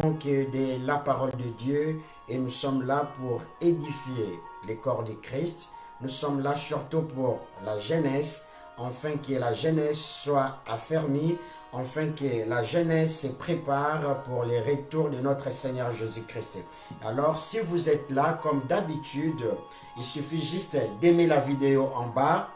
Que de la parole de Dieu et nous sommes là pour édifier les corps de Christ. Nous sommes là surtout pour la jeunesse, afin que la jeunesse soit affermie, afin que la jeunesse se prépare pour le retour de notre Seigneur Jésus-Christ. Alors si vous êtes là, comme d'habitude, il suffit juste d'aimer la vidéo en bas,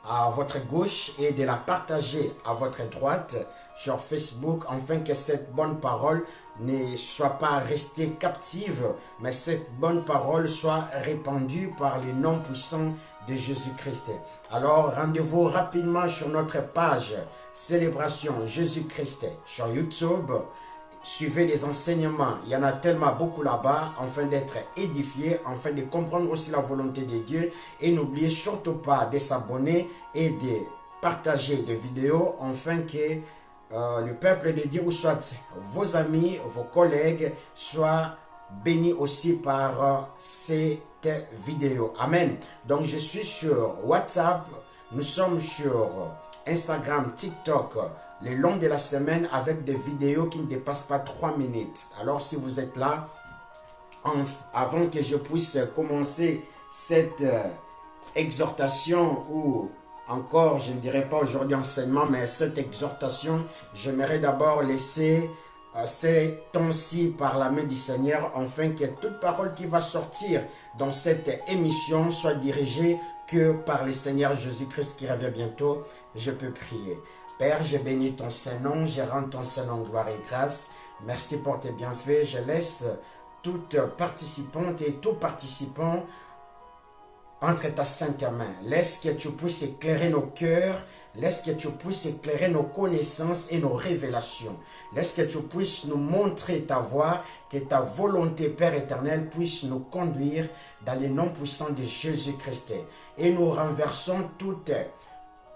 à votre gauche, et de la partager à votre droite sur Facebook, afin que cette bonne parole ne soit pas restée captive, mais cette bonne parole soit répandue par le nom puissant de Jésus-Christ. Alors rendez-vous rapidement sur notre page Célébration Jésus-Christ sur YouTube. Suivez les enseignements, il y en a tellement beaucoup là-bas, afin d'être édifié, afin de comprendre aussi la volonté de Dieu. Et n'oubliez surtout pas de s'abonner et de partager des vidéos, afin que le peuple de Dieu, ou soit vos amis, vos collègues, soient bénis aussi par cette vidéo. Amen. Donc je suis sur WhatsApp, nous sommes sur Instagram, TikTok, le long de la semaine, avec des vidéos qui ne dépassent pas 3 minutes. Alors si vous êtes là, avant que je puisse commencer cette exhortation, ou encore, je ne dirais pas aujourd'hui enseignement, mais cette exhortation, j'aimerais d'abord laisser ces temps-ci par la main du Seigneur, afin que toute parole qui va sortir dans cette émission soit dirigée que par le Seigneur Jésus-Christ qui revient bientôt. Je peux prier. Père, je bénis ton Saint-Nom, je rends ton Saint-Nom gloire et grâce. Merci pour tes bienfaits. Je laisse toute participante et tout participant entre ta sainte main. Laisse que tu puisses éclairer nos cœurs. Laisse que tu puisses éclairer nos connaissances et nos révélations. Laisse que tu puisses nous montrer ta voie, que ta volonté, Père éternel, puisse nous conduire dans le nom puissant de Jésus-Christ. Et nous renversons toute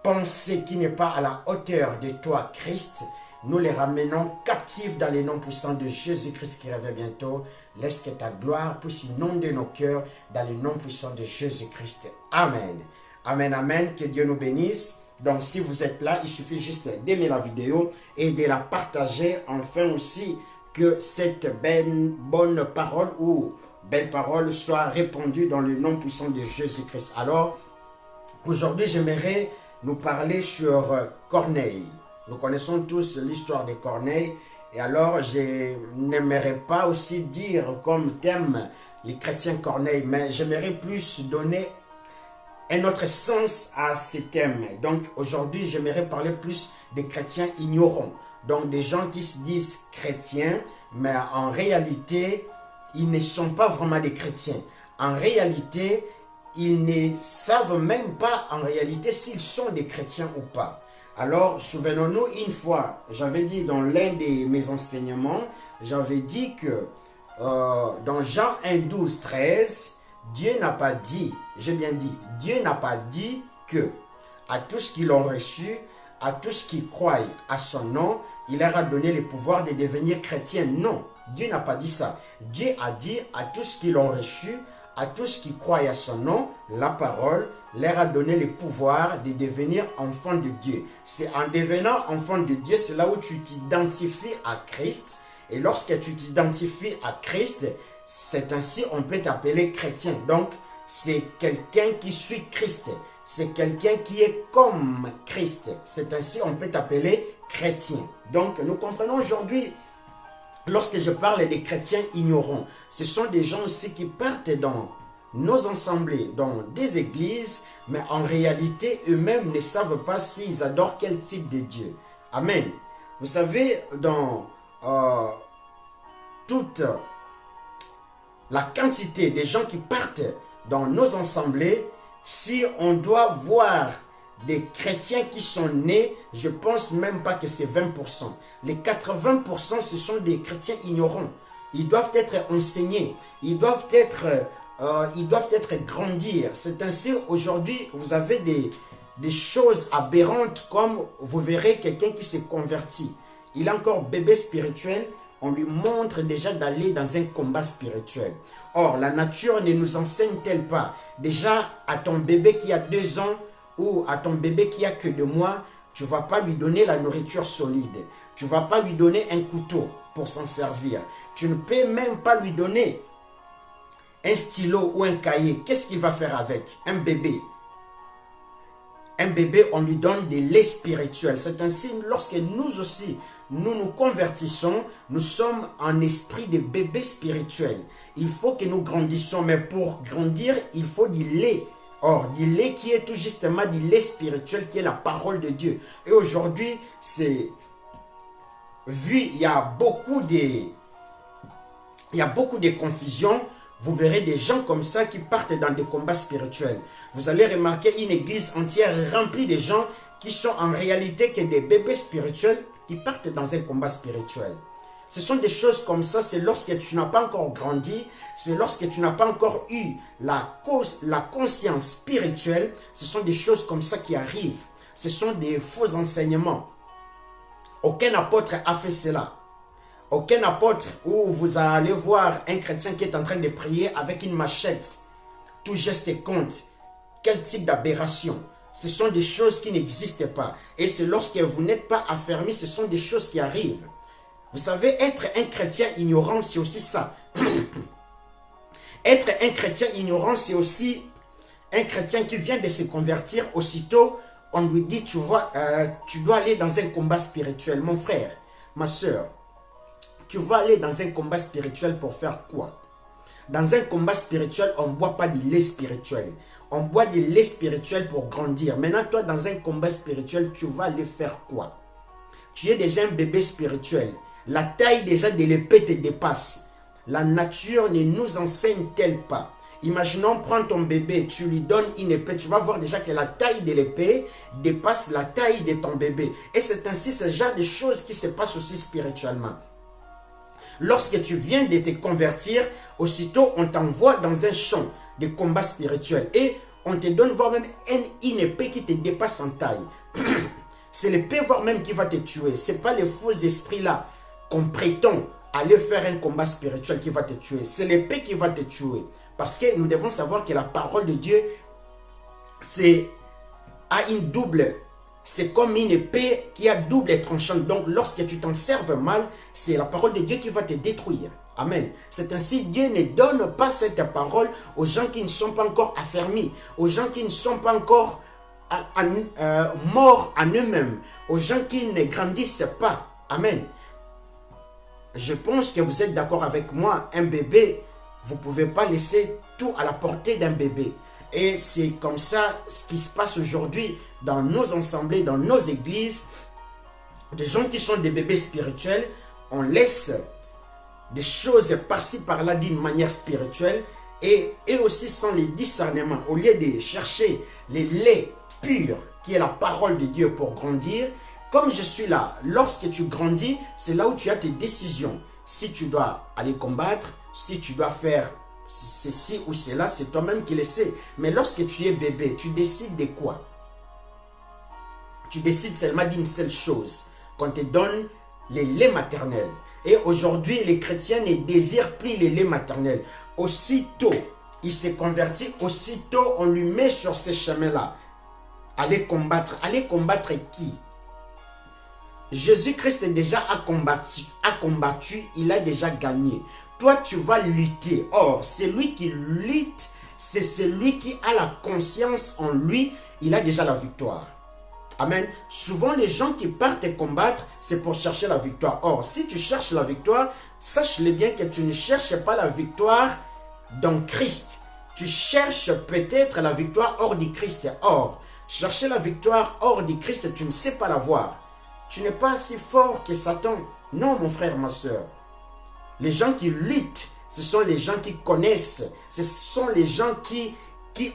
pensée qui n'est pas à la hauteur de toi, Christ. Nous les ramenons captifs dans le nom puissant de Jésus-Christ qui revient bientôt. Laisse que ta gloire puisse inonder nos cœurs dans le nom puissant de Jésus-Christ. Amen. Amen, amen. Que Dieu nous bénisse. Donc si vous êtes là, il suffit juste d'aimer la vidéo et de la partager, afin aussi que cette bonne parole ou belle parole soit répandue dans le nom puissant de Jésus-Christ. Alors, aujourd'hui, j'aimerais nous parler sur Corneille. Nous connaissons tous l'histoire de Corneille. Et alors, je n'aimerais pas aussi dire comme thème les chrétiens Corneille, mais j'aimerais plus donner un autre sens à ce thème. Donc, aujourd'hui, j'aimerais parler plus des chrétiens ignorants. Donc, des gens qui se disent chrétiens, mais en réalité, ils ne sont pas vraiment des chrétiens. En réalité, ils ne savent même pas en réalité s'ils sont des chrétiens ou pas. Alors, souvenons-nous, une fois, j'avais dit dans l'un de mes enseignements, j'avais dit que dans Jean 1, 12, 13, Dieu n'a pas dit, j'ai bien dit, Dieu n'a pas dit que à tous qui l'ont reçu, à tous qui croient à son nom, il leur a donné le pouvoir de devenir chrétiens. Non, Dieu n'a pas dit ça. Dieu a dit à tous qui l'ont reçu, à tous qui croient à son nom, la parole leur a donné le pouvoir de devenir enfants de Dieu. C'est en devenant enfant de Dieu, c'est là où tu t'identifies à Christ. Et lorsque tu t'identifies à Christ, c'est ainsi on peut t'appeler chrétien. Donc, c'est quelqu'un qui suit Christ. C'est quelqu'un qui est comme Christ. C'est ainsi on peut t'appeler chrétien. Donc, nous comprenons aujourd'hui, lorsque je parle des chrétiens ignorants, ce sont des gens aussi qui partent dans nos assemblées, dans des églises, mais en réalité, eux-mêmes ne savent pas s'ils adorent quel type de Dieu. Amen. Vous savez, dans toute la quantité de gens qui partent dans nos assemblées, si on doit voir des chrétiens qui sont nés, je pense même pas que c'est 20%. Les 80%, ce sont des chrétiens ignorants. Ils doivent être enseignés, ils doivent être grandir. C'est ainsi aujourd'hui, vous avez des choses aberrantes, comme vous verrez quelqu'un qui s'est converti. Il est encore bébé spirituel, on lui montre déjà d'aller dans un combat spirituel. Or, la nature ne nous enseigne-t-elle pas? Déjà, à ton bébé qui a 2 ans ou à ton bébé qui a que 2 mois, tu ne vas pas lui donner la nourriture solide. Tu ne vas pas lui donner un couteau. pour s'en servir. Tu ne peux même pas lui donner un stylo ou un cahier. Qu'est-ce qu'il va faire avec? Un bébé. Un bébé, on lui donne de lait spirituel. C'est ainsi, lorsque nous aussi, nous nous convertissons, nous sommes en esprit de bébé spirituel. Il faut que nous grandissions, mais pour grandir, il faut du lait. Or, du lait qui est tout justement du lait spirituel, qui est la parole de Dieu. Et aujourd'hui, c'est... Vu, il y a beaucoup de confusion. Vous verrez des gens comme ça qui partent dans des combats spirituels. Vous allez remarquer une église entière remplie de gens qui sont en réalité que des bébés spirituels qui partent dans un combat spirituel. Ce sont des choses comme ça, c'est lorsque tu n'as pas encore grandi, c'est lorsque tu n'as pas encore eu la conscience spirituelle, ce sont des choses comme ça qui arrivent. Ce sont des faux enseignements. Aucun apôtre a fait cela. Aucun apôtre où vous allez voir un chrétien qui est en train de prier avec une machette. Tout geste compte. Quel type d'aberration? Ce sont des choses qui n'existent pas. Et c'est lorsque vous n'êtes pas affermi, ce sont des choses qui arrivent. Vous savez, être un chrétien ignorant, c'est aussi ça. Être un chrétien ignorant, c'est aussi un chrétien qui vient de se convertir. Aussitôt, on lui dit, tu vois, tu dois aller dans un combat spirituel. Mon frère, ma soeur, tu vas aller dans un combat spirituel pour faire quoi? Dans un combat spirituel, on ne boit pas du lait spirituel. On boit du lait spirituel pour grandir. Maintenant, toi, dans un combat spirituel, tu vas aller faire quoi? Tu es déjà un bébé spirituel. La taille déjà de l'épée te dépasse. La nature ne nous enseigne-t-elle pas? Imaginons, prends ton bébé, tu lui donnes une épée, tu vas voir déjà que la taille de l'épée dépasse la taille de ton bébé. Et c'est ainsi ce genre de choses qui se passent aussi spirituellement. Lorsque tu viens de te convertir, aussitôt on t'envoie dans un champ de combat spirituel et on te donne voire même une épée qui te dépasse en taille. C'est l'épée voire même qui va te tuer. Ce n'est pas les faux esprits là qu'on prétend aller faire un combat spirituel qui va te tuer. C'est l'épée qui va te tuer. Parce que nous devons savoir que la parole de Dieu a une double. C'est comme une épée qui a double tranchante. Donc, lorsque tu t'en serves mal, c'est la parole de Dieu qui va te détruire. Amen. C'est ainsi, Dieu ne donne pas cette parole aux gens qui ne sont pas encore affermis, aux gens qui ne sont pas encore morts en eux-mêmes, aux gens qui ne grandissent pas. Amen. Je pense que vous êtes d'accord avec moi. Un bébé, vous ne pouvez pas laisser tout à la portée d'un bébé. Et c'est comme ça ce qui se passe aujourd'hui dans nos assemblées, dans nos églises. Des gens qui sont des bébés spirituels, on laisse des choses par-ci par-là d'une manière spirituelle et aussi sans les discernements. Au lieu de chercher les laits purs qui est la parole de Dieu pour grandir, comme je suis là, lorsque tu grandis, c'est là où tu as tes décisions. Si tu dois aller combattre, si tu dois faire ceci ou cela, c'est toi-même qui le sais. Mais lorsque tu es bébé, tu décides de quoi? Tu décides seulement d'une seule chose, qu'on te donne les laits maternels. Et aujourd'hui, les chrétiens ne désirent plus les laits maternels. Aussitôt, il s'est converti, aussitôt, on lui met sur ce chemin-là. Aller combattre qui? Jésus-Christ déjà a combattu, il a déjà gagné. Toi, tu vas lutter. Or, celui qui lutte, c'est celui qui a la conscience en lui, il a déjà la victoire. Amen. Souvent, les gens qui partent combattre, c'est pour chercher la victoire. Or, si tu cherches la victoire, sache-le bien que tu ne cherches pas la victoire dans Christ. Tu cherches peut-être la victoire hors du Christ. Or, chercher la victoire hors du Christ, tu ne sais pas l'avoir. Tu n'es pas si fort que Satan. Non, mon frère, ma soeur. Les gens qui luttent, ce sont les gens qui connaissent. Ce sont les gens qui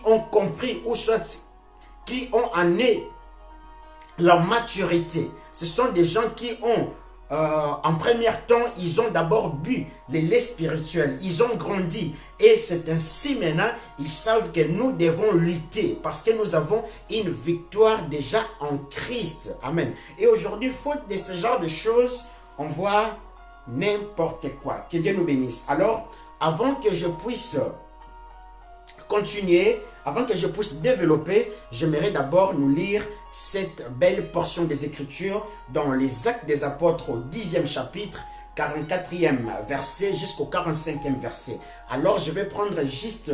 ont compris ou soit qui ont amené la maturité. Ce sont des gens qui ont, en premier temps, ils ont d'abord bu les laits spirituels. Ils ont grandi. Et c'est ainsi maintenant, ils savent que nous devons lutter parce que nous avons une victoire déjà en Christ. Amen. Et aujourd'hui, faute de ce genre de choses, on voit n'importe quoi. Que Dieu nous bénisse. Alors, avant que je puisse continuer, avant que je puisse développer, j'aimerais d'abord nous lire cette belle portion des Écritures dans les Actes des Apôtres au 10e chapitre, 44e verset jusqu'au 45e verset. Alors je vais prendre juste,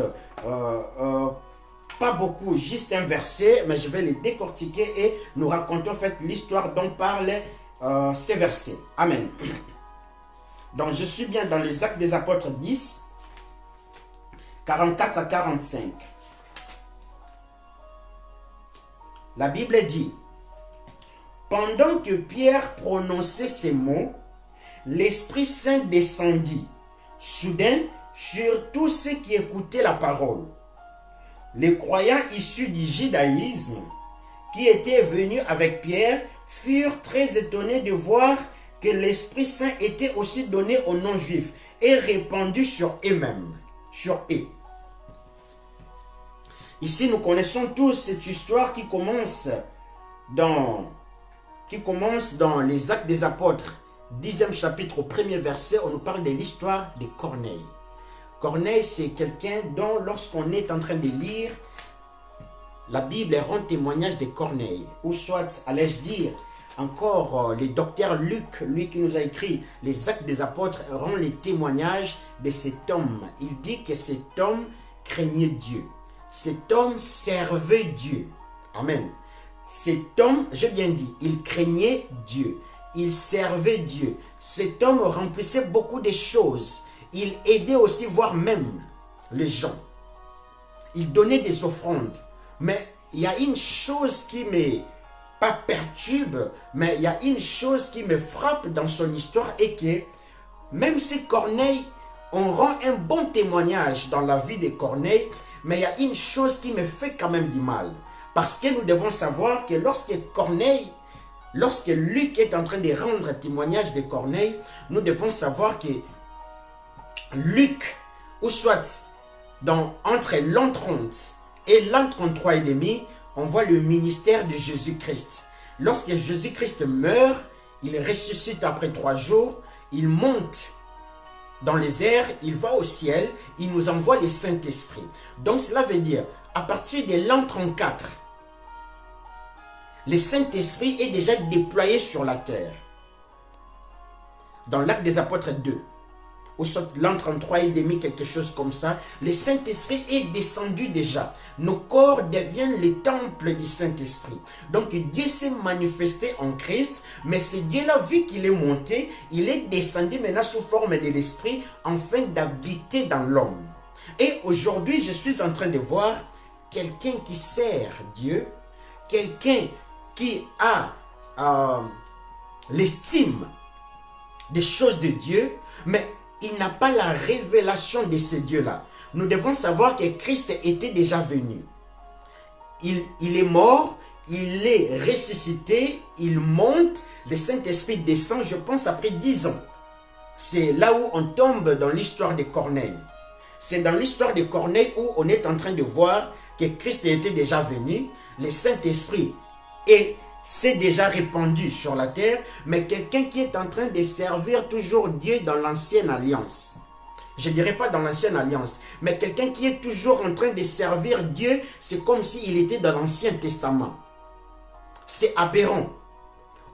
pas beaucoup, juste un verset, mais je vais les décortiquer et nous raconter en fait l'histoire dont parlent ces versets. Amen. Donc je suis bien dans les Actes des Apôtres 10, 44 à 45. La Bible dit: pendant que Pierre prononçait ces mots, l'Esprit Saint descendit, soudain, sur tous ceux qui écoutaient la parole. Les croyants issus du judaïsme, qui étaient venus avec Pierre, furent très étonnés de voir que l'Esprit Saint était aussi donné aux non-juifs et répandu sur eux-mêmes, sur eux. Ici, nous connaissons tous cette histoire qui commence dans les Actes des Apôtres, 10e chapitre, au 1er verset. On nous parle de l'histoire de Corneille. Corneille, c'est quelqu'un dont, lorsqu'on est en train de lire, la Bible rend témoignage de Corneille. Ou soit, allais-je dire, encore le docteur Luc, lui qui nous a écrit les Actes des Apôtres, rend les témoignages de cet homme. Il dit que cet homme craignait Dieu. Cet homme servait Dieu. Amen. Cet homme, j'ai bien dit, il craignait Dieu. Il servait Dieu. Cet homme remplissait beaucoup de choses. Il aidait aussi, voire même, les gens. Il donnait des offrandes. Mais il y a une chose qui me, pas perturbe, mais il y a une chose qui me frappe dans son histoire et que, même si Corneille, on rend un bon témoignage dans la vie de Corneille, mais il y a une chose qui me fait quand même du mal. Parce que nous devons savoir que lorsque Luc est en train de rendre témoignage de Corneille, nous devons savoir que Luc, ou soit entre l'an 30 et l'an 33 et demi, on voit le ministère de Jésus-Christ. Lorsque Jésus-Christ meurt, il ressuscite après 3 jours, il monte dans les airs, il va au ciel, il nous envoie le Saint-Esprit. Donc cela veut dire, à partir de l'an 34, le Saint-Esprit est déjà déployé sur la terre. Dans l'Acte des Apôtres 2, ou soit l'an 33 et demi, quelque chose comme ça, le Saint-Esprit est descendu déjà. Nos corps deviennent les temples du Saint-Esprit. Donc Dieu s'est manifesté en Christ, mais ce Dieu-là, vu qu'il est monté, il est descendu maintenant sous forme de l'Esprit, afin d'habiter dans l'homme. Et aujourd'hui, je suis en train de voir quelqu'un qui sert Dieu, quelqu'un qui a l'estime des choses de Dieu, mais il n'a pas la révélation de ce Dieu-là. Nous devons savoir que Christ était déjà venu. Il est mort, il est ressuscité, il monte, le Saint-Esprit descend, je pense, après 10 ans. C'est là où on tombe dans l'histoire de Corneille. C'est dans l'histoire de Corneille où on est en train de voir que Christ était déjà venu, le Saint-Esprit s'est déjà répandu sur la terre, mais quelqu'un qui est en train de servir toujours Dieu dans l'ancienne alliance. Je ne dirais pas dans l'ancienne alliance, mais quelqu'un qui est toujours en train de servir Dieu, c'est comme s'il était dans l'Ancien Testament. C'est aberrant.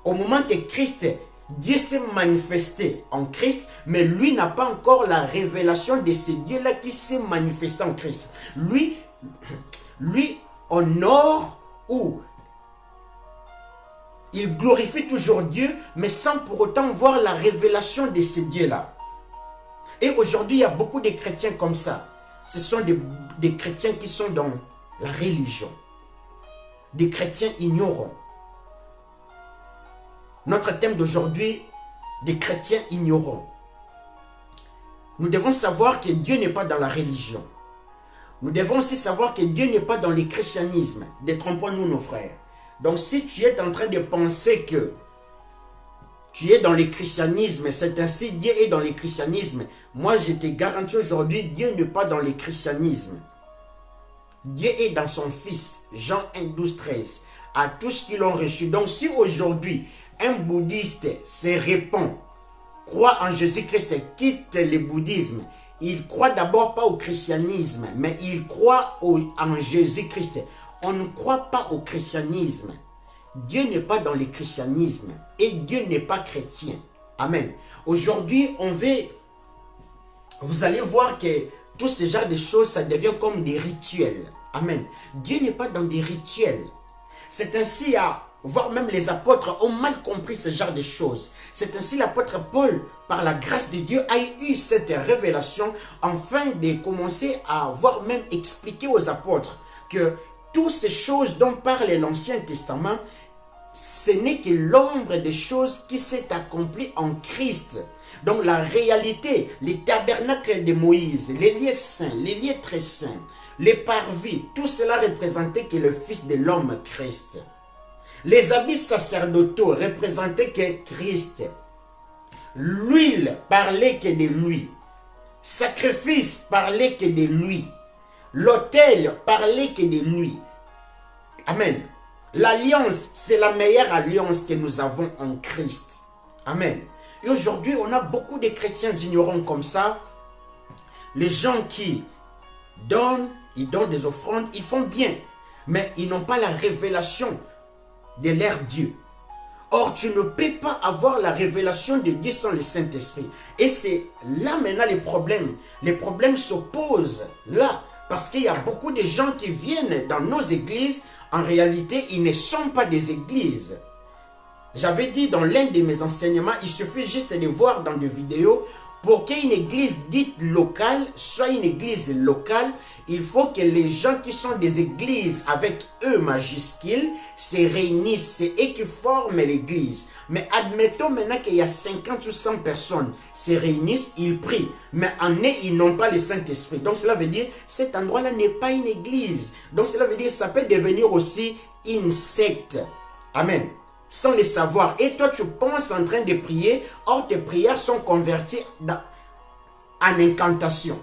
Au moment que Christ, Dieu s'est manifesté en Christ, mais lui n'a pas encore la révélation de ce Dieu-là qui s'est manifesté en Christ. Lui honore ou il glorifie toujours Dieu, mais sans pour autant voir la révélation de ce Dieu-là. Et aujourd'hui, il y a beaucoup de chrétiens comme ça. Ce sont des chrétiens qui sont dans la religion. Des chrétiens ignorants. Notre thème d'aujourd'hui, des chrétiens ignorants. Nous devons savoir que Dieu n'est pas dans la religion. Nous devons aussi savoir que Dieu n'est pas dans le christianisme. Détrompons-nous nos frères. Donc si tu es en train de penser que tu es dans le christianisme, c'est ainsi Dieu est dans le christianisme, moi je te garantis aujourd'hui, Dieu n'est pas dans le christianisme. Dieu est dans son Fils, Jean 1, 12, 13, à tous qui l'ont reçu. Donc si aujourd'hui, un bouddhiste se répand, croit en Jésus-Christ et quitte le bouddhisme, il croit d'abord pas au christianisme, mais il croit en Jésus-Christ. On ne croit pas au christianisme. Dieu n'est pas dans le christianisme et Dieu n'est pas chrétien. Amen. Aujourd'hui, vous allez voir que tout ce genre de choses, ça devient comme des rituels. Amen. Dieu n'est pas dans des rituels. C'est ainsi voire même les apôtres ont mal compris ce genre de choses. C'est ainsi l'apôtre Paul, par la grâce de Dieu, a eu cette révélation afin de commencer à voir même expliquer aux apôtres que toutes ces choses dont parle l'Ancien Testament, ce n'est que l'ombre des choses qui s'est accomplie en Christ. Donc la réalité, les tabernacles de Moïse, les lieux saints, les lieux très saints, les parvis, tout cela représentait que le Fils de l'homme Christ. Les habits sacerdotaux représentaient que Christ. L'huile parlait que de lui. Sacrifice parlait que de lui. L'autel parlait que de lui. Amen. L'alliance, c'est la meilleure alliance que nous avons en Christ. Amen. Et aujourd'hui, on a beaucoup de chrétiens ignorants comme ça. Les gens qui donnent, ils donnent des offrandes, ils font bien. Mais ils n'ont pas la révélation de leur Dieu. Or, tu ne peux pas avoir la révélation de Dieu sans le Saint-Esprit. Et c'est là maintenant les problèmes. Les problèmes s'opposent là. Parce qu'il y a beaucoup de gens qui viennent dans nos églises. En réalité, ils ne sont pas des églises. J'avais dit dans l'un de mes enseignements, il suffit juste de voir dans des vidéos, pour qu'une église dite locale soit une église locale, il faut que les gens qui sont des églises avec E majuscule se réunissent, c'est eux qui forment l'église. Mais admettons maintenant qu'il y a 50 ou 100 personnes se réunissent, ils prient, mais en eux, ils n'ont pas le Saint-Esprit. Donc cela veut dire, cet endroit-là n'est pas une église. Donc cela veut dire, ça peut devenir aussi une secte. Amen. Sans le savoir. Et toi, tu penses en train de prier, or tes prières sont converties en incantation.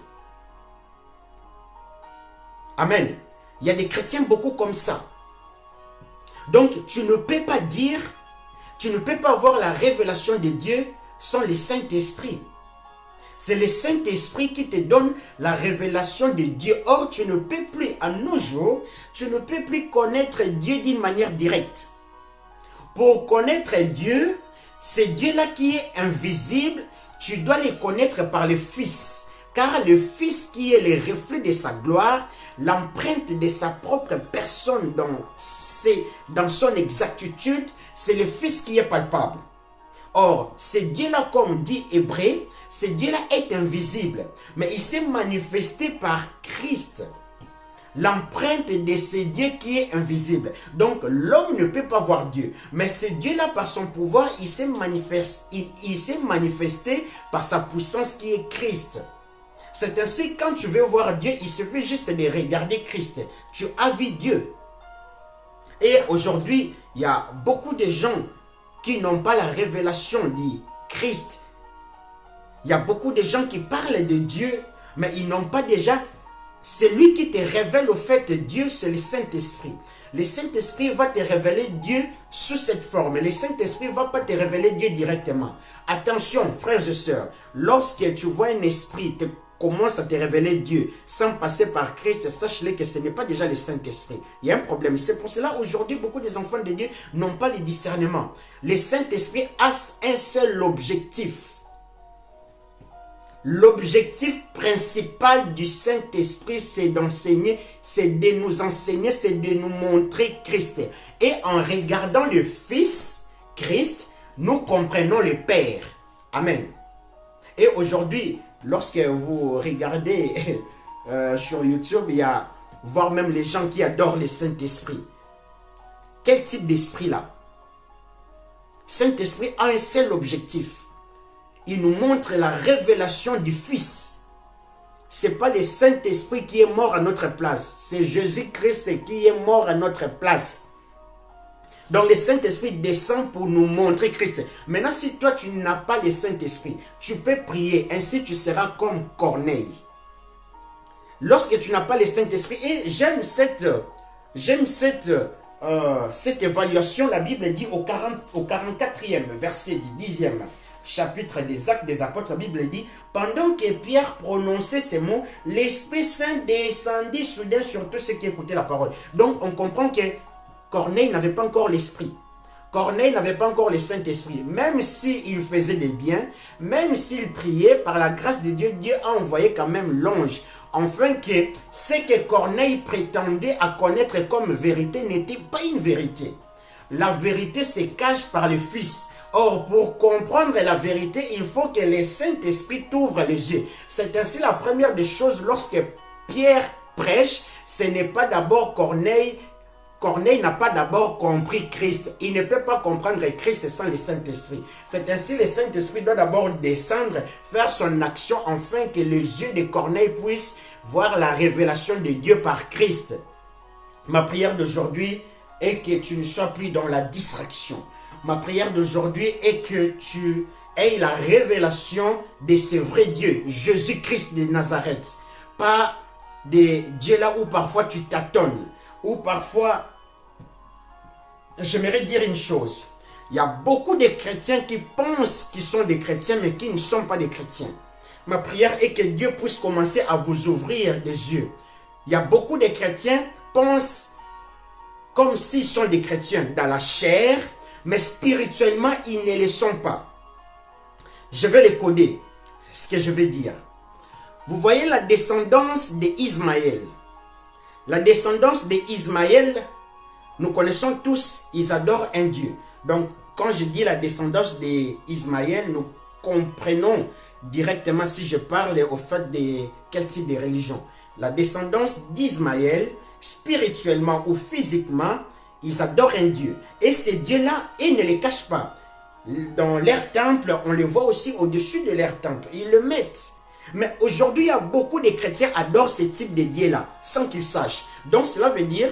Amen. Il y a des chrétiens beaucoup comme ça. Donc, tu ne peux pas dire, tu ne peux pas avoir la révélation de Dieu sans le Saint-Esprit. C'est le Saint-Esprit qui te donne la révélation de Dieu. Or, tu ne peux plus, à nos jours, tu ne peux plus connaître Dieu d'une manière directe. Pour connaître Dieu, c'est Dieu-là qui est invisible, tu dois le connaître par le Fils. Car le Fils qui est le reflet de sa gloire, l'empreinte de sa propre personne dans son exactitude, c'est le Fils qui est palpable. Or, ce Dieu-là, comme dit Hébreu, ce Dieu-là est invisible, mais il s'est manifesté par Christ. L'empreinte de ce Dieu qui est invisible. Donc, l'homme ne peut pas voir Dieu. Mais ce Dieu-là, par son pouvoir, il s'est manifesté par sa puissance qui est Christ. C'est ainsi, quand tu veux voir Dieu, il suffit juste de regarder Christ. Tu as vu Dieu. Et aujourd'hui, il y a beaucoup de gens qui n'ont pas la révélation de Christ. Il y a beaucoup de gens qui parlent de Dieu, mais ils n'ont pas déjà... Celui qui te révèle au fait Dieu, c'est le Saint-Esprit. Le Saint-Esprit va te révéler Dieu sous cette forme. Le Saint-Esprit ne va pas te révéler Dieu directement. Attention, frères et sœurs, lorsque tu vois un esprit commence à te révéler Dieu sans passer par Christ, sache-le que ce n'est pas déjà le Saint-Esprit. Il y a un problème. C'est pour cela aujourd'hui, beaucoup des enfants de Dieu n'ont pas le discernement. Le Saint-Esprit a un seul objectif. L'objectif principal du Saint-Esprit, c'est d'enseigner, c'est de nous enseigner, c'est de nous montrer Christ. Et en regardant le Fils, Christ, nous comprenons le Père. Amen. Et aujourd'hui, lorsque vous regardez sur YouTube, il y a, voire même les gens qui adorent le Saint-Esprit. Quel type d'esprit là? Saint-Esprit a un seul objectif. Il nous montre la révélation du Fils. Ce n'est pas le Saint-Esprit qui est mort à notre place. C'est Jésus-Christ qui est mort à notre place. Donc le Saint-Esprit descend pour nous montrer Christ. Maintenant, si toi tu n'as pas le Saint-Esprit, tu peux prier. Ainsi tu seras comme Corneille. Lorsque tu n'as pas le Saint-Esprit, et j'aime cette évaluation, la Bible dit au 44e verset du 10e. Chapitre des Actes des Apôtres, la Bible dit, pendant que Pierre prononçait ces mots, l'Esprit Saint descendit soudain sur tous ceux qui écoutaient la parole. Donc, on comprend que Corneille n'avait pas encore l'Esprit. Corneille n'avait pas encore le Saint-Esprit. Même s'il faisait des biens, même s'il priait, par la grâce de Dieu, Dieu a envoyé quand même l'ange. Enfin que ce que Corneille prétendait à connaître comme vérité n'était pas une vérité. La vérité se cache par le Fils. Or, pour comprendre la vérité, il faut que le Saint-Esprit t'ouvre les yeux. C'est ainsi la première des choses lorsque Pierre prêche, ce n'est pas d'abord Corneille. Corneille n'a pas d'abord compris Christ. Il ne peut pas comprendre Christ sans le Saint-Esprit. C'est ainsi le Saint-Esprit doit d'abord descendre, faire son action, afin que les yeux de Corneille puissent voir la révélation de Dieu par Christ. Ma prière d'aujourd'hui est que tu ne sois plus dans la distraction. Ma prière d'aujourd'hui est que tu aies la révélation de ce vrai Dieu, Jésus-Christ de Nazareth. Pas de Dieu là où parfois tu tâtonnes, ou parfois, j'aimerais dire une chose. Il y a beaucoup de chrétiens qui pensent qu'ils sont des chrétiens, mais qui ne sont pas des chrétiens. Ma prière est que Dieu puisse commencer à vous ouvrir les yeux. Il y a beaucoup de chrétiens qui pensent comme s'ils sont des chrétiens dans la chair, mais spirituellement, ils ne le sont pas. Je vais les coder, ce que je vais dire. Vous voyez la descendance d'Ismaël. La descendance d'Ismaël, nous connaissons tous, ils adorent un Dieu. Donc, quand je dis la descendance d'Ismaël, nous comprenons directement si je parle au fait de quel type de religion. La descendance d'Ismaël, spirituellement ou physiquement, ils adorent un Dieu. Et ces dieux-là, ils ne les cachent pas. Dans leur temple, on les voit aussi au-dessus de leur temple. Ils le mettent. Mais aujourd'hui, il y a beaucoup de chrétiens qui adorent ce type de dieux-là, sans qu'ils sachent. Donc cela veut dire,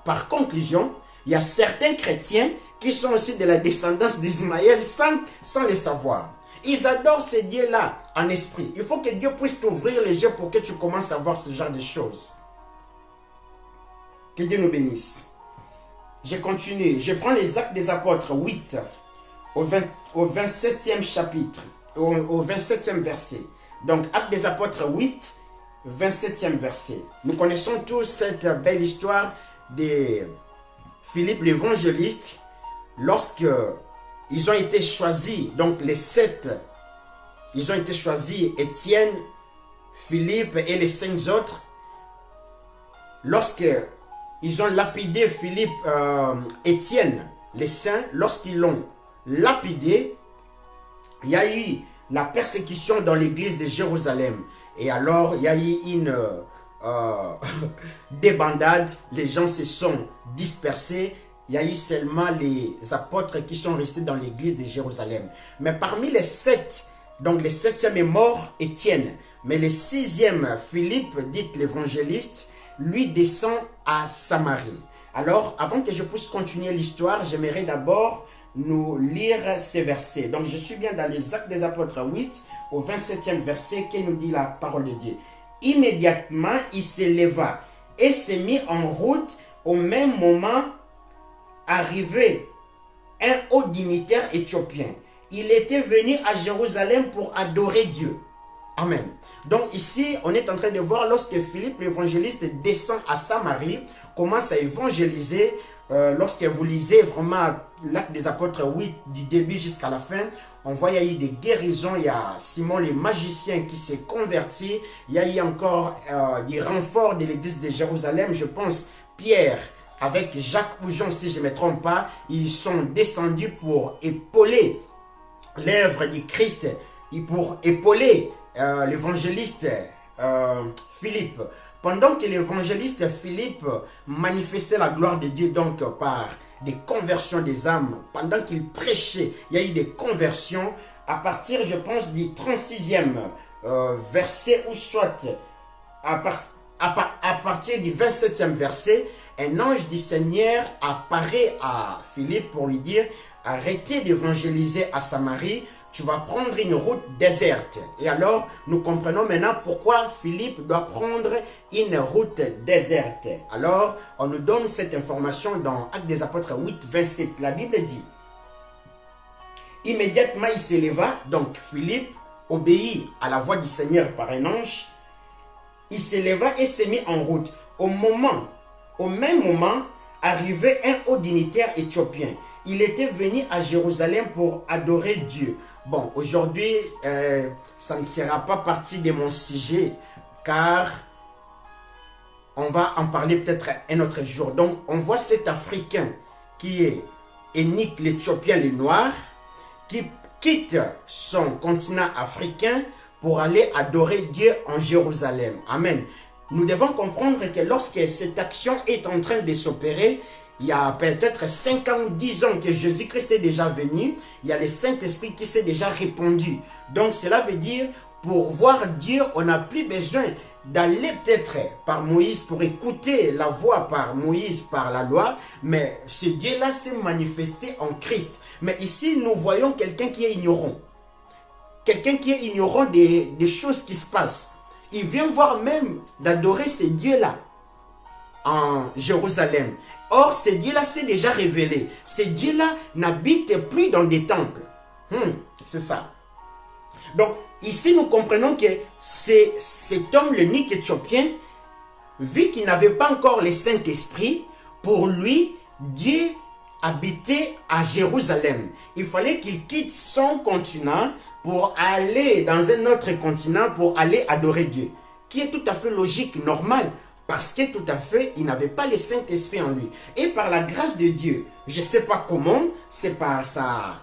par conclusion, il y a certains chrétiens qui sont aussi de la descendance d'Ismaël sans le savoir. Ils adorent ces dieux-là en esprit. Il faut que Dieu puisse t'ouvrir les yeux pour que tu commences à voir ce genre de choses. Que Dieu nous bénisse. Je continue. Je prends les Actes des Apôtres 8 au 27e chapitre, au 27e verset. Donc, Actes des Apôtres 8, 27e verset. Nous connaissons tous cette belle histoire de Philippe l'évangéliste lorsque ils ont été choisis, donc les 7, ils ont été choisis, Étienne, Philippe et les 5 autres. Lorsque ils ont lapidé Philippe, Étienne, les saints, lorsqu'ils l'ont lapidé, il y a eu la persécution dans l'église de Jérusalem. Et alors, il y a eu une débandade, les gens se sont dispersés. Il y a eu seulement les apôtres qui sont restés dans l'église de Jérusalem. Mais parmi les 7, donc le 7e est mort, Étienne. Mais le 6e, Philippe, dit l'évangéliste, lui descend à Samarie. Alors, avant que je puisse continuer l'histoire, j'aimerais d'abord nous lire ces versets. Donc, je suis bien dans les Actes des Apôtres 8, au 27e verset, qui nous dit la parole de Dieu. Immédiatement, il se leva et s'est mis en route. Au même moment, arrivé un haut dignitaire éthiopien. Il était venu à Jérusalem pour adorer Dieu. Amen. Donc ici, on est en train de voir lorsque Philippe l'évangéliste descend à Samarie, commence à évangéliser. Lorsque vous lisez vraiment l'Acte des Apôtres 8 du début jusqu'à la fin, on voit qu'il y a eu des guérisons, il y a Simon le magicien qui s'est converti, il y a eu encore des renforts de l'église de Jérusalem, je pense Pierre avec Jacques ou Jean, si je ne me trompe pas, ils sont descendus pour épauler l'œuvre du Christ, et pour épauler l'évangéliste Philippe. Pendant que l'évangéliste Philippe manifestait la gloire de Dieu donc par des conversions des âmes, pendant qu'il prêchait, il y a eu des conversions à partir, je pense, du 36e verset ou soit à partir du 27e verset, un ange du Seigneur apparaît à Philippe pour lui dire « Arrêtez d'évangéliser à Samarie, tu vas prendre une route déserte. » Et alors, nous comprenons maintenant pourquoi Philippe doit prendre une route déserte. Alors, on nous donne cette information dans Actes des Apôtres 8, 27. La Bible dit « Immédiatement, il s'éleva, donc Philippe obéit à la voix du Seigneur par un ange. Il s'éleva et s'est mis en route. Au même moment, arrivé un haut dignitaire éthiopien. Il était venu à Jérusalem pour adorer Dieu. Bon, aujourd'hui, ça ne sera pas partie de mon sujet, car on va en parler peut-être un autre jour. Donc, on voit cet Africain qui est Énique l'Éthiopien, le noir, qui quitte son continent africain pour aller adorer Dieu en Jérusalem. Amen. Nous devons comprendre que lorsque cette action est en train de s'opérer, il y a peut-être 5 ans ou 10 ans que Jésus-Christ est déjà venu, il y a le Saint-Esprit qui s'est déjà répandu. Donc cela veut dire, pour voir Dieu, on n'a plus besoin d'aller peut-être par Moïse pour écouter la voix par Moïse, par la loi, mais ce Dieu-là s'est manifesté en Christ. Mais ici, nous voyons quelqu'un qui est ignorant. Quelqu'un qui est ignorant des choses qui se passent. Il vient voir même d'adorer ce Dieu-là en Jérusalem. Or, ce Dieu-là s'est déjà révélé. Ce Dieu-là n'habite plus dans des temples. C'est ça. Donc, ici, nous comprenons que cet homme, l'unique éthiopien, vu qu'il n'avait pas encore le Saint-Esprit, pour lui, Dieu habitait à Jérusalem. Il fallait qu'il quitte son continent pour aller dans un autre continent pour aller adorer Dieu. Qui est tout à fait logique, normal. Parce que tout à fait, il n'avait pas le Saint-Esprit en lui. Et par la grâce de Dieu, je ne sais pas comment, c'est par sa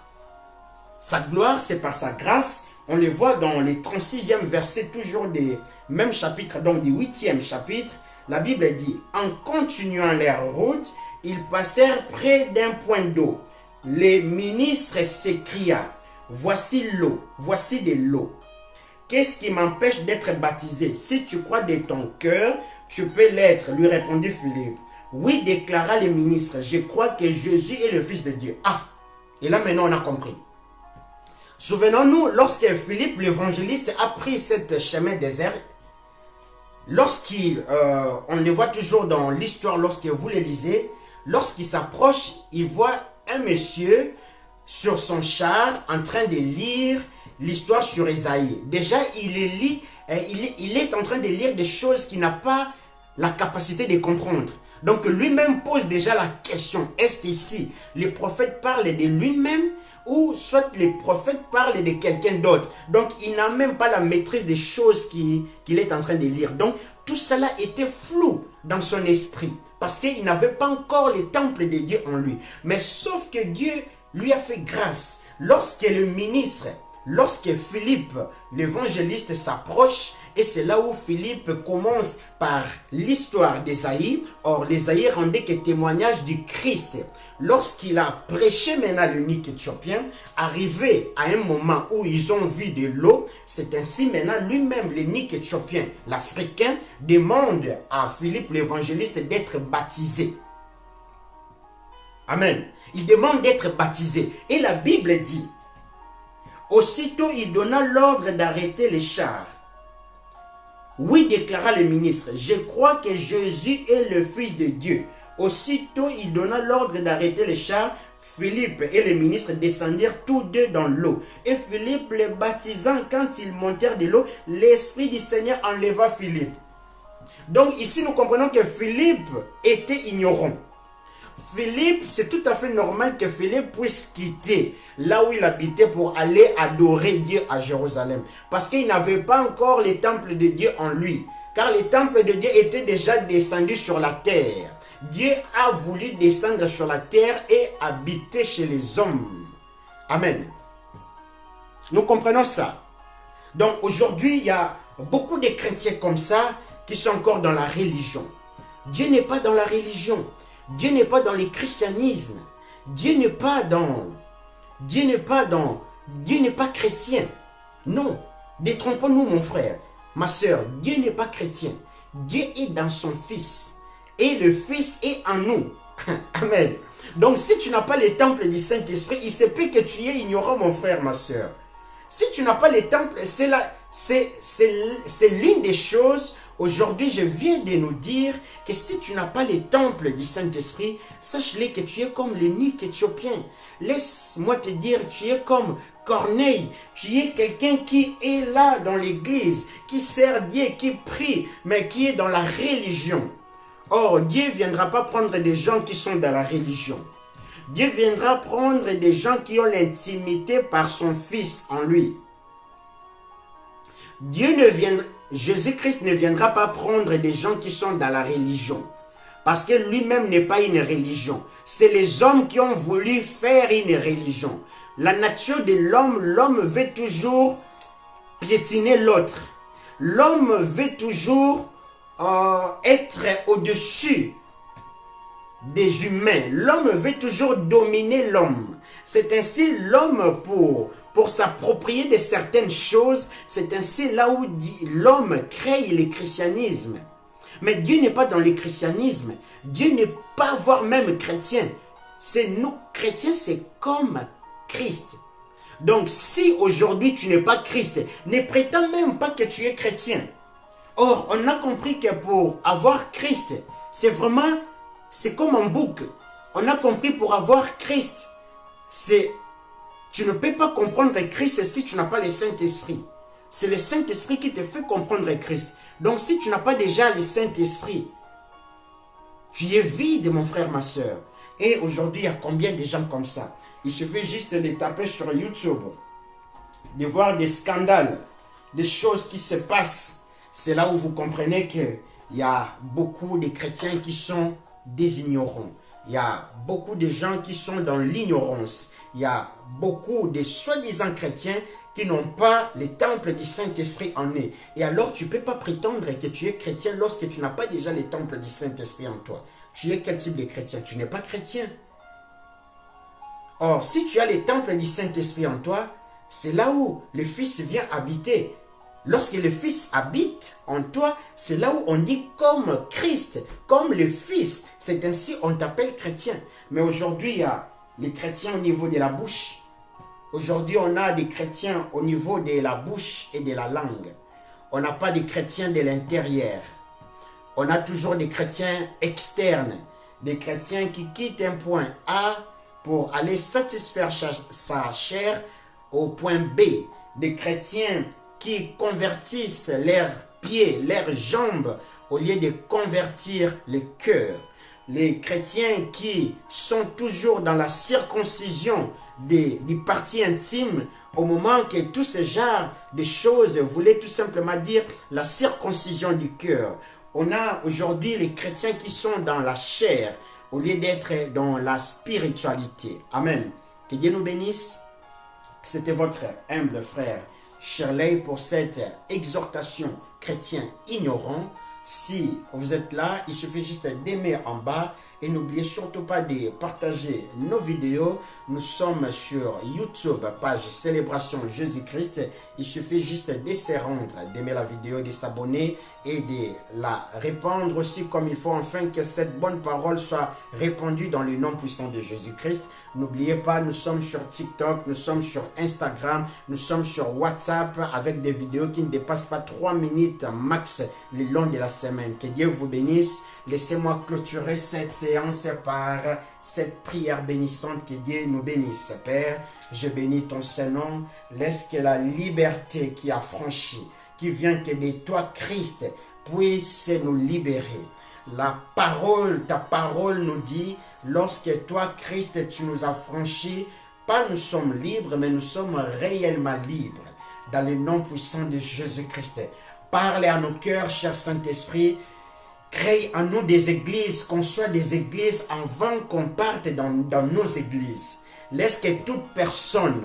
gloire, c'est par sa grâce. On le voit dans les 36e versets, toujours des mêmes chapitres, donc du 8e chapitre. La Bible dit, en continuant leur route, ils passèrent près d'un point d'eau. Les ministres s'écria, voici l'eau, voici de l'eau. Qu'est-ce qui m'empêche d'être baptisé? Si tu crois de ton cœur, tu peux l'être, lui répondit Philippe. Oui, déclara le ministre, je crois que Jésus est le Fils de Dieu. Ah, et là maintenant on a compris. Souvenons-nous, lorsque Philippe l'évangéliste a pris ce chemin désert, on le voit toujours dans l'histoire lorsque vous le lisez, lorsqu'il s'approche, il voit un monsieur sur son char en train de lire l'histoire sur Isaïe. Déjà, il est en train de lire des choses qu'il n'a pas la capacité de comprendre. Donc lui-même pose déjà la question, est-ce qu'ici le prophète parle de lui-même ou soit le prophète parle de quelqu'un d'autre? Donc il n'a même pas la maîtrise des choses qu'il est en train de lire. Donc tout cela était flou dans son esprit parce qu'il n'avait pas encore le temple de Dieu en lui. Mais sauf que Dieu lui a fait grâce. Lorsque Philippe, l'évangéliste, s'approche, et c'est là où Philippe commence par l'histoire d'Ésaïe. Or, l'Ésaïe rendait que témoignage du Christ. Lorsqu'il a prêché maintenant l'unique éthiopien, arrivé à un moment où ils ont vu de l'eau, c'est ainsi maintenant lui-même, l'unique éthiopien, l'Africain, demande à Philippe l'évangéliste d'être baptisé. Amen. Il demande d'être baptisé. Et la Bible dit, aussitôt il donna l'ordre d'arrêter les chars. Oui, déclara le ministre, je crois que Jésus est le Fils de Dieu. Aussitôt il donna l'ordre d'arrêter les chars. Philippe et le ministre descendirent tous deux dans l'eau. Et Philippe les baptisant, quand ils montèrent de l'eau, l'Esprit du Seigneur enleva Philippe. Donc ici nous comprenons que Philippe était ignorant. Philippe, c'est tout à fait normal que Philippe puisse quitter là où il habitait pour aller adorer Dieu à Jérusalem. Parce qu'il n'avait pas encore le temple de Dieu en lui. Car le temple de Dieu était déjà descendu sur la terre. Dieu a voulu descendre sur la terre et habiter chez les hommes. Amen. Nous comprenons ça. Donc aujourd'hui, il y a beaucoup de chrétiens comme ça qui sont encore dans la religion. Dieu n'est pas dans la religion. Dieu n'est pas dans le christianisme. Dieu n'est pas chrétien. Non. Détrompons-nous, mon frère, ma soeur. Dieu n'est pas chrétien. Dieu est dans son Fils. Et le Fils est en nous. Amen. Donc, si tu n'as pas le temple du Saint-Esprit, il se peut que tu es ignorant, mon frère, ma soeur. Si tu n'as pas le temple, c'est l'une des choses. Aujourd'hui, je viens de nous dire que si tu n'as pas le temple du Saint-Esprit, sache-le que tu es comme l'unique éthiopien. Laisse-moi te dire, tu es comme Corneille. Tu es quelqu'un qui est là dans l'église, qui sert Dieu, qui prie, mais qui est dans la religion. Or, Dieu ne viendra pas prendre des gens qui sont dans la religion. Dieu viendra prendre des gens qui ont l'intimité par son Fils en lui. Jésus-Christ ne viendra pas prendre des gens qui sont dans la religion. Parce que lui-même n'est pas une religion. C'est les hommes qui ont voulu faire une religion. La nature de l'homme, l'homme veut toujours piétiner l'autre. L'homme veut toujours être au-dessus des humains. L'homme veut toujours dominer l'homme. C'est ainsi l'homme pour s'approprier de certaines choses. C'est ainsi là où l'homme crée le christianisme. Mais Dieu n'est pas dans le christianisme. Dieu n'est pas, voire même chrétien. C'est nous, chrétiens, c'est comme Christ. Donc, si aujourd'hui tu n'es pas Christ, ne prétends même pas que tu es chrétien. Or, on a compris que pour avoir Christ, c'est comme en boucle. On a compris pour avoir Christ, tu ne peux pas comprendre Christ si tu n'as pas le Saint-Esprit. C'est le Saint-Esprit qui te fait comprendre Christ. Donc, si tu n'as pas déjà le Saint-Esprit, tu es vide, mon frère, ma soeur. Et aujourd'hui, il y a combien de gens comme ça? Il suffit juste de taper sur YouTube, de voir des scandales, des choses qui se passent. C'est là où vous comprenez qu'il y a beaucoup de chrétiens qui sont des ignorants. Il y a beaucoup de gens qui sont dans l'ignorance. Il y a beaucoup de soi-disant chrétiens qui n'ont pas le temple du Saint-Esprit en eux. Et alors, tu ne peux pas prétendre que tu es chrétien lorsque tu n'as pas déjà le temple du Saint-Esprit en toi. Tu es quel type de chrétien? Tu n'es pas chrétien. Or, si tu as le temple du Saint-Esprit en toi, c'est là où le Fils vient habiter. Lorsque le Fils habite en toi, c'est là où on dit comme Christ, comme le Fils. C'est ainsi on t'appelle chrétien. Mais aujourd'hui, il y a les chrétiens au niveau de la bouche. Aujourd'hui, on a des chrétiens au niveau de la bouche et de la langue. On n'a pas de chrétiens de l'intérieur. On a toujours des chrétiens externes. Des chrétiens qui quittent un point A pour aller satisfaire sa chair au point B. Des chrétiens qui convertissent leurs pieds, leurs jambes, au lieu de convertir le cœur. Les chrétiens qui sont toujours dans la circoncision du parti intime, au moment que tout ce genre de choses voulaient tout simplement dire la circoncision du cœur. On a aujourd'hui les chrétiens qui sont dans la chair, au lieu d'être dans la spiritualité. Amen. Que Dieu nous bénisse. C'était votre humble frère Shirley pour cette exhortation chrétien ignorant. Si vous êtes là, il suffit juste d'aimer en bas et n'oubliez surtout pas de partager nos vidéos. Nous sommes sur YouTube, page Célébration Jésus-Christ. Il suffit juste de se rendre, d'aimer la vidéo, de s'abonner et de la répandre aussi comme il faut, afin que cette bonne parole soit répandue dans le nom puissant de Jésus-Christ. N'oubliez pas, nous sommes sur TikTok, nous sommes sur Instagram, nous sommes sur WhatsApp avec des vidéos qui ne dépassent pas 3 minutes max le long de la semaine. Que Dieu vous bénisse. Laissez-moi clôturer cette séance par cette prière bénissante. Que Dieu nous bénisse. Père, je bénis ton Saint-Nom. Laisse que la liberté qui a franchi, qui vient que de toi, Christ, puisse nous libérer. Ta parole nous dit, lorsque toi, Christ, tu nous as franchis, pas nous sommes libres, mais nous sommes réellement libres. Dans le nom puissant de Jésus-Christ. Parle à nos cœurs, cher Saint-Esprit. Crée en nous des églises, qu'on soit des églises avant qu'on parte dans nos églises. Laisse que toute personne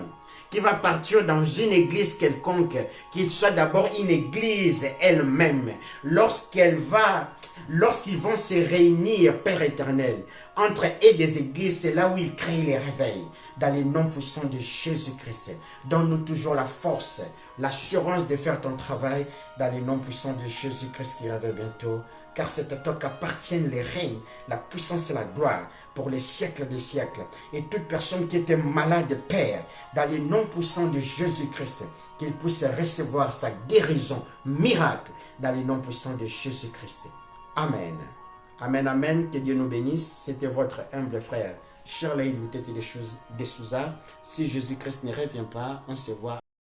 qui va partir dans une église quelconque, qu'il soit d'abord une église elle-même, lorsqu'ils vont se réunir, Père éternel, entre eux des églises, c'est là où ils créent les réveils, dans les noms puissants de Jésus-Christ. Donne-nous toujours la force, l'assurance de faire ton travail, dans les noms puissants de Jésus-Christ qui revient bientôt, car c'est à toi qu'appartiennent les règnes, la puissance et la gloire, pour les siècles des siècles. Et toute personne qui était malade, Père, dans les noms puissants de Jésus-Christ, qu'il puisse recevoir sa guérison, miracle, dans les noms puissants de Jésus-Christ. Amen. Amen, amen. Que Dieu nous bénisse. C'était votre humble frère, Shirley Lutete de Souza. Si Jésus-Christ ne revient pas, on se voit.